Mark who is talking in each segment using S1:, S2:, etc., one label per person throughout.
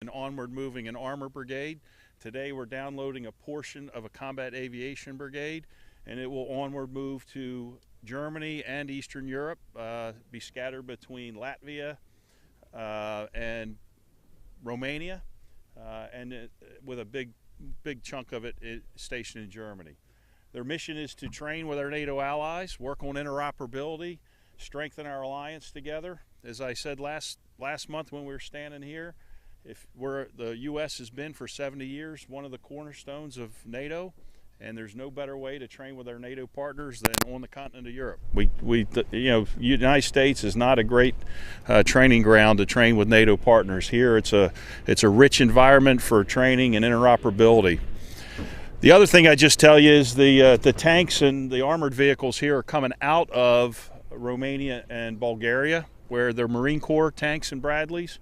S1: An onward moving an armor brigade. Today we're downloading a portion of a combat aviation brigade, and it will onward move to Germany and Eastern Europe, be scattered between Latvia and Romania, and with a big chunk of it stationed in Germany. Their mission is to train with our NATO allies, work on interoperability, strengthen our alliance together. As I said last month when we were standing here, the U.S. has been for 70 years one of the cornerstones of NATO, and there's no better way to train with our NATO partners than on the continent of Europe. United States is not a great training ground to train with NATO partners. Here, it's a rich environment for training and interoperability. The other thing I just tell you is the tanks and the armored vehicles here are coming out of Romania and Bulgaria, where they're Marine Corps tanks and Bradleys.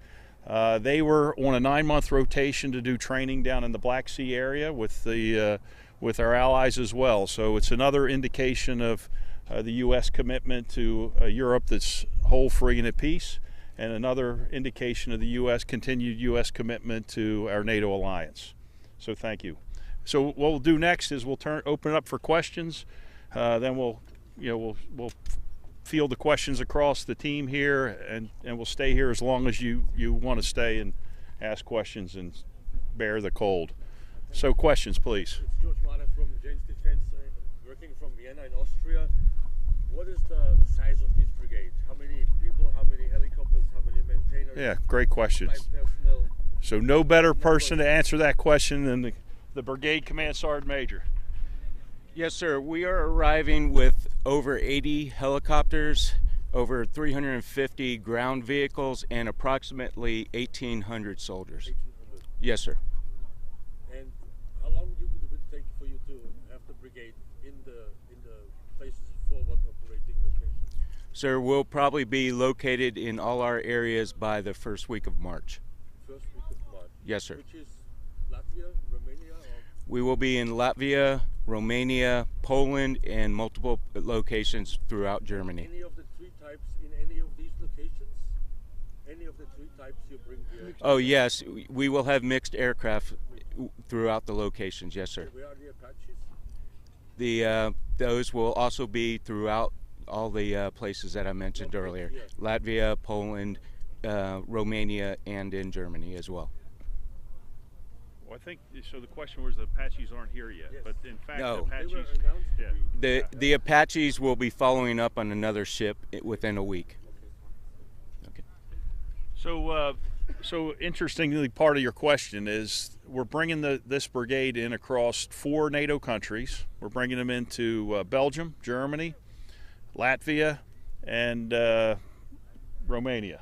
S1: They were on a 9-month rotation to do training down in the Black Sea area with our allies as well. So it's another indication of the U.S. commitment to Europe that's whole, free, and at peace, and another indication of the continued U.S. commitment to our NATO alliance. So thank you. So what we'll do next is we'll open it up for questions. Then we'll field the questions across the team here, and we'll stay here as long as you want to stay and ask questions and bear the cold. So questions, please.
S2: It's George Marta from James Defense, working from Vienna in Austria. What is the size of these brigades? How many people, how many helicopters, how many maintainers?
S1: Yeah, great questions. So no better person to answer that question than the Brigade Command Sergeant Major.
S3: Yes, sir. We are arriving with over 80 helicopters, over 350 ground vehicles, and approximately 1,800 soldiers.
S2: 1,800.
S3: Yes, sir.
S2: And how long would it take for you to have the brigade in the places forward operating locations?
S3: Sir, we'll probably be located in all our areas by the first week of March.
S2: First week of March.
S3: Yes, sir.
S2: Which is Latvia, Romania, or?
S3: We will be in Latvia, Romania, Poland, and multiple locations throughout Germany.
S2: Any of the three types in any of these locations? Any of the three types you bring here?
S3: Oh, yes. We will have mixed aircraft throughout the locations. Yes, sir.
S2: Where are the Apaches?
S3: Those will also be throughout all the places that I mentioned earlier.
S2: Yeah.
S3: Latvia, Poland, Romania, and in Germany as well.
S1: Well, I think so. The question was the Apaches aren't here yet,
S2: Yes.
S1: but in fact,
S3: No.
S1: the Apaches.
S2: They were announced to be.
S3: The Apaches will be following up on another ship within a week. Okay.
S1: So interestingly, part of your question is we're bringing this brigade in across 4 NATO countries. We're bringing them into Belgium, Germany, Latvia, and Romania.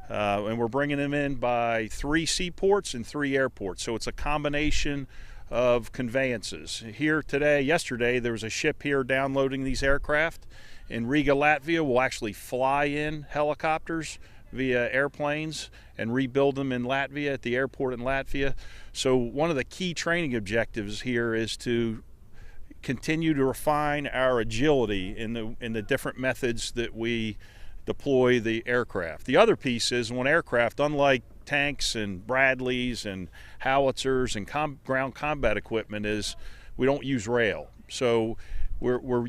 S1: And we're bringing them in by 3 seaports and 3 airports. So it's a combination of conveyances. Yesterday, there was a ship here downloading these aircraft. In Riga, Latvia, we'll actually fly in helicopters via airplanes and rebuild them in Latvia at the airport in Latvia. So one of the key training objectives here is to continue to refine our agility in the different methods that we deploy the aircraft. The other piece is on aircraft, unlike tanks and Bradleys and howitzers and ground combat equipment, is we don't use rail. So we're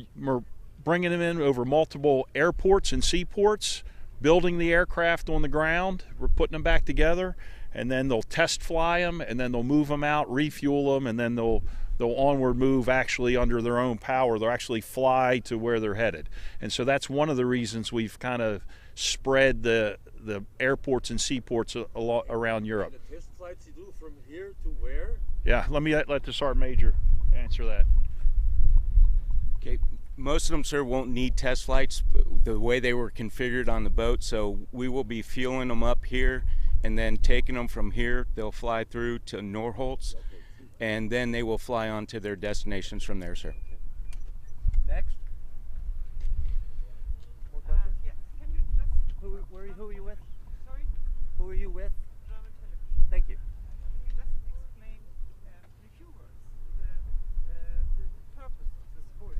S1: bringing them in over multiple airports and seaports, building the aircraft on the ground. We're putting them back together, and then they'll test fly them, and then they'll move them out, refuel them, and then they'll onward move actually under their own power. They'll actually fly to where they're headed. And so that's one of the reasons we've kind of spread the airports and seaports around Europe.
S2: And the test flights you do from here to where?
S1: Yeah, let me let the Sergeant Major answer that.
S3: Okay. Most of them, sir, won't need test flights the way they were configured on the boat. So we will be fueling them up here and then taking them from here. They'll fly through to Norholtz. And then they will fly on to their destinations from there, sir.
S2: Next. More questions?
S4: Yes. Can you just
S2: Who are you with?
S4: sorry?
S2: Who are you with?
S4: German television.
S2: Thank you.
S4: Can you just explain in a few words the purpose of this voyage?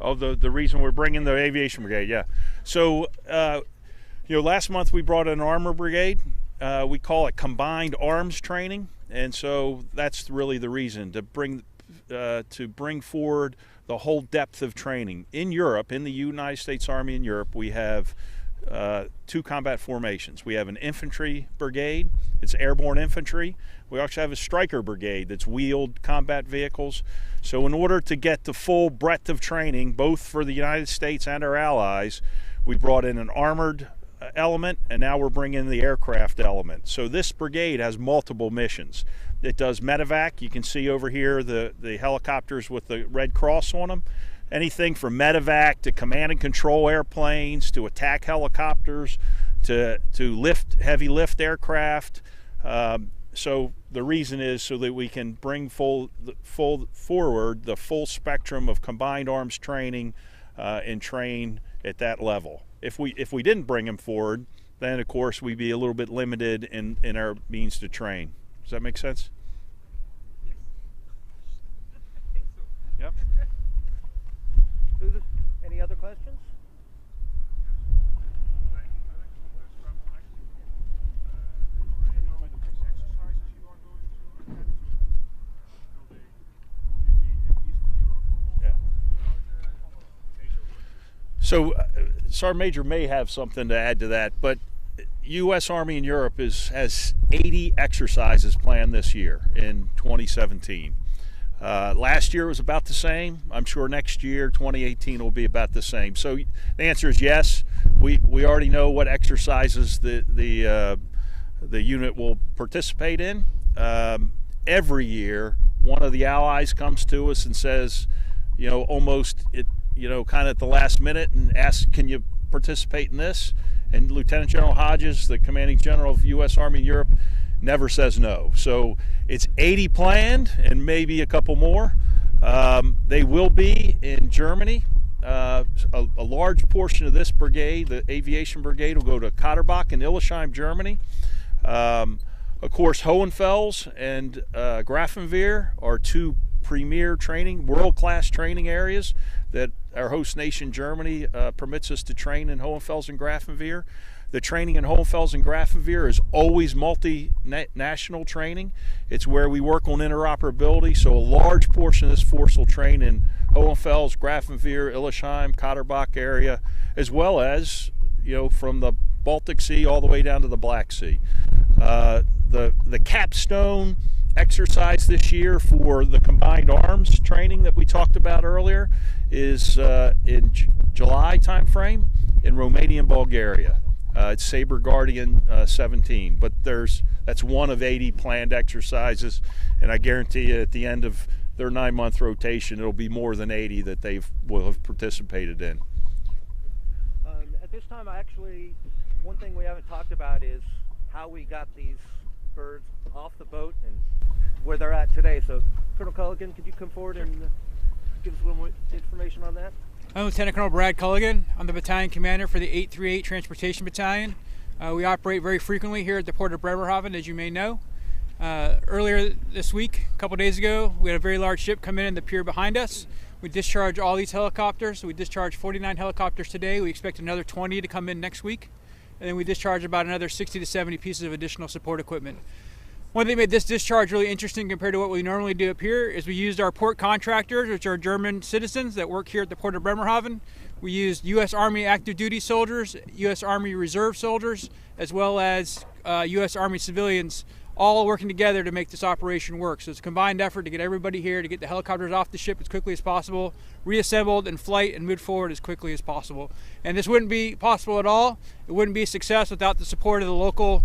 S1: Oh, the reason we're bringing the aviation brigade, yeah. So, last month we brought an armor brigade, we call it combined arms training, and so that's really the reason to bring forward the whole depth of training. In Europe, in the United States Army in Europe, we have two combat formations. We have an infantry brigade, it's airborne infantry. We also have a striker brigade that's wheeled combat vehicles. So in order to get the full breadth of training, both for the United States and our allies, we brought in an armored element, and now we're bringing in the aircraft element. So this brigade has multiple missions. It does medevac. You can see over here the helicopters with the red cross on them. Anything from medevac to command and control airplanes to attack helicopters to heavy lift aircraft. So the reason is so that we can bring forward the full spectrum of combined arms training and train at that level. If we didn't bring them forward, then of course we'd be a little bit limited in our means to train. Does that make sense?
S4: Yes. I think so.
S1: Yep.
S5: Any other questions?
S1: So Sergeant Major may have something to add to that, but U.S. Army in Europe has 80 exercises planned this year in 2017. Last year was about the same. I'm sure next year, 2018, will be about the same. So the answer is yes. We already know what exercises the unit will participate in. Every year, one of the allies comes to us and says, kind of at the last minute and asks, can you participate in this? And Lieutenant General Hodges, the commanding general of U.S. Army in Europe, never says no. So it's 80 planned and maybe a couple more. They will be in Germany. A large portion of this brigade, the aviation brigade, will go to Katterbach in Illesheim, Germany. Of course, Hohenfels and Grafenwehr are two premier training, world-class training areas that our host nation Germany permits us to train in Hohenfels and Grafenwehr. The training in Hohenfels and Grafenwehr is always multinational training. It's where we work on interoperability, so a large portion of this force will train in Hohenfels, Grafenwehr, Illesheim, Katterbach area, as well as from the Baltic Sea all the way down to the Black Sea. The capstone exercise this year for the combined arms training that we talked about earlier is in July timeframe in Romania and Bulgaria. It's Sabre Guardian 17, but that's one of 80 planned exercises, and I guarantee you at the end of their 9-month rotation it'll be more than 80 that they will have participated in.
S5: At this time, one thing we haven't talked about is how we got these birds off the boat and where they're at today. So Colonel Culligan, could you come forward and give us a little more information on that?
S6: I'm Lieutenant Colonel Brad Culligan. I'm the battalion commander for the 838 Transportation Battalion. We operate very frequently here at the Port of Bremerhaven, as you may know. Earlier this week, a couple days ago, we had a very large ship come in the pier behind us. We discharged all these helicopters. We discharged 49 helicopters today. We expect another 20 to come in next week. And then we discharged about another 60 to 70 pieces of additional support equipment. One thing that made this discharge really interesting compared to what we normally do up here is we used our port contractors, which are German citizens that work here at the Port of Bremerhaven. We used U.S. Army active duty soldiers, U.S. Army Reserve soldiers, as well as U.S. Army civilians, all working together to make this operation work. So it's a combined effort to get everybody here, to get the helicopters off the ship as quickly as possible, reassembled in flight, and moved forward as quickly as possible. And this wouldn't be possible at all. It wouldn't be a success without the support of the local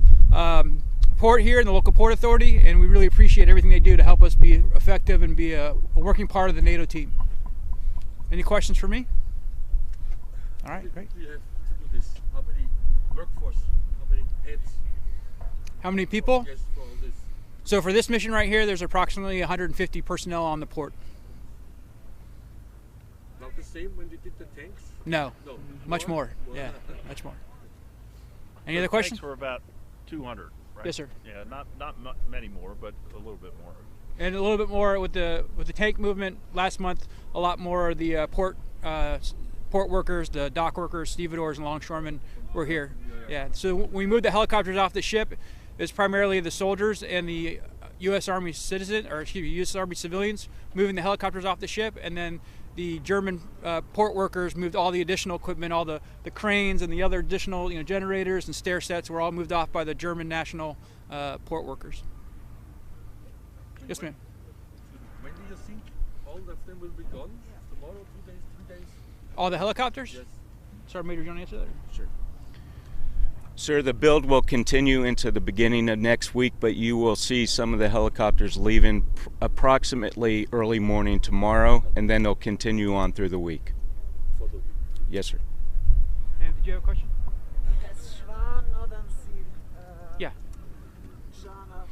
S6: port here and the local port authority, and we really appreciate everything they do to help us be effective and be a working part of the NATO team. Any questions for me? All right, great.
S2: We have to do this. How many workforce? How many heads?
S6: How many people?
S2: Yes, for all this.
S6: So for this mission right here, there's approximately 150 personnel on the port.
S2: Not the same when they did the tanks?
S6: No,
S2: No.
S6: much more. Yeah, much more. Any other questions?
S1: Tanks were about 200, right?
S6: Yes, sir.
S1: Yeah, not many more, but a little bit more.
S6: And a little bit more with the tank movement last month. A lot more of the port workers, the dock workers, stevedores, and longshoremen were here. Yeah. So when we moved the helicopters off the ship, It's primarily the soldiers and the U.S. Army U.S. Army civilians moving the helicopters off the ship, and then the German port workers moved all the additional equipment, all the cranes and the other additional generators and stair sets were all moved off by the German national port workers. Yes, ma'am.
S2: When do you think all of them will be gone? Tomorrow, 2 days, 3 days?
S6: All the helicopters?
S2: Yes.
S6: Sorry, Major, do you want to answer that?
S3: Sure. Sir, the build will continue into the beginning of next week, but you will see some of the helicopters leaving approximately early morning tomorrow, and then they'll continue on through the week.
S2: For the week.
S3: Yes, sir.
S6: Ma'am, did you have a question?
S7: Yes, Schwan, Northern Seal.
S6: Yeah.
S7: Jana,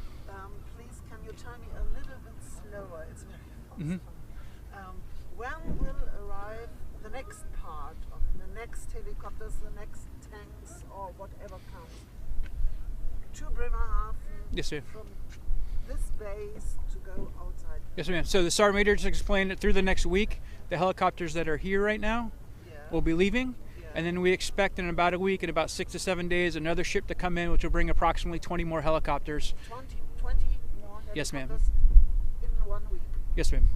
S7: please can you tell me a little bit slower? It's very fast. When will arrive the next part of the next helicopters, the next tanks, or whatever comes to Bremerhaven?
S6: Yes, ma'am.
S7: From this base to go outside.
S6: Yes, ma'am. So the Sergeant Major just explained that through the next week, the helicopters that are here right now will be leaving. And then we expect in about a week, in about 6 to 7 days, another ship to come in, which will bring approximately 20 more helicopters.
S7: 20 more helicopters
S6: Yes, ma'am.
S7: in 1 week.
S6: Yes, ma'am.